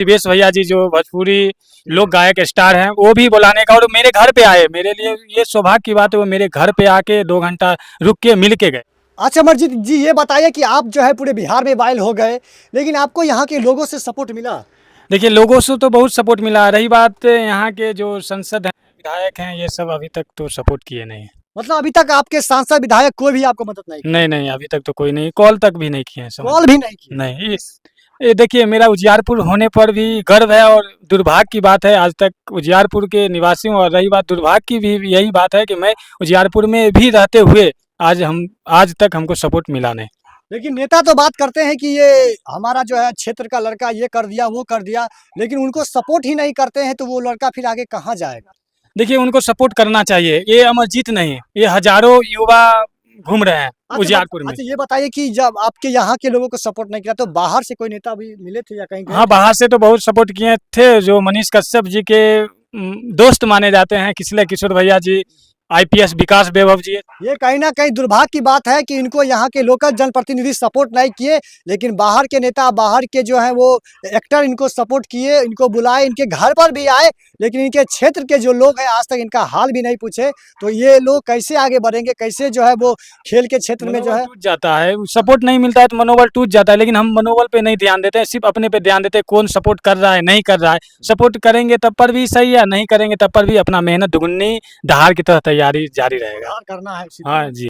दिवेश भैया जी जो भोजपुरी लोक गायक स्टार हैं, वो भी बुलाने का, और मेरे घर पे आए। मेरे लिए ये सौभाग्य की बात है, वो मेरे घर पे आके 2 घंटा रुक के मिल के गए। अच्छा अमरजीत जी, ये बताइए कि आप जो है पूरे बिहार में वायरल हो गए, लेकिन आपको यहाँ के लोगों से सपोर्ट मिला? देखिए, लोगों से तो बहुत सपोर्ट मिला। रही बात यहाँ के जो सांसद हैं, विधायक हैं, ये सब अभी तक तो सपोर्ट किए नहीं हैं। मतलब अभी तक आपके सांसद विधायक कोई भी आपको मदद नहीं की? नहीं, नहीं, अभी तक तो कोई नहीं, कॉल तक भी नहीं किए हैं, समझ कॉल भी नहीं की? नहीं। ये देखिए, मेरा उजियारपुर होने पर भी गर्व है, और दुर्भाग्य की बात है आज तक उजियारपुर के निवासियों, और रही बात दुर्भाग्य की भी, यही बात है कि मैं उजियारपुर में भी रहते हुए आज तक हमको सपोर्ट मिला नहीं। लेकिन नेता तो बात करते हैं कि ये हमारा जो है क्षेत्र का लड़का ये कर दिया, वो कर दिया, लेकिन उनको सपोर्ट ही नहीं करते हैं, तो वो लड़का फिर आगे कहाँ जाएगा? देखिए, उनको सपोर्ट करना चाहिए। ये अमरजीत नहीं, ये हज़ारों युवा घूम रहे हैं उजियारपुर में। अच्छा ये बताइए कि जब आपके यहाँ के लोगों को सपोर्ट नहीं किया, तो बाहर से कोई नेता भी मिले थे या कहीं गए हाँ, थे? बाहर से तो बहुत सपोर्ट किए थे, जो मनीष कश्यप जी के दोस्त माने जाते हैं, किसले किशोर भैया जी, आईपीएस विकास वैभव जी। ये कहीं न कहीं दुर्भाग्य की बात है कि इनको यहाँ के लोकल जनप्रतिनिधि सपोर्ट नहीं किए, लेकिन बाहर के नेता, बाहर के जो हैं वो एक्टर इनको सपोर्ट किए, इनको बुलाए, इनके घर पर भी आए, लेकिन इनके क्षेत्र के जो लोग हैं आज तक इनका हाल भी नहीं पूछे। तो ये लोग कैसे आगे बढ़ेंगे, कैसे जो है वो खेल के क्षेत्र में जो मनोबल है टूट जाता है, सपोर्ट नहीं मिलता है तो मनोबल टूट जाता है, लेकिन हम मनोबल पे नहीं ध्यान देते हैं, सिर्फ अपने पे ध्यान देते हैं, कौन सपोर्ट कर रहा है, नहीं कर रहा है। सपोर्ट करेंगे तब पर भी सही है, नहीं करेंगे तब पर भी अपना मेहनत दुगनी दहाड़ की तरह तैयारी जारी रहेगा। करना है। हाँ जी।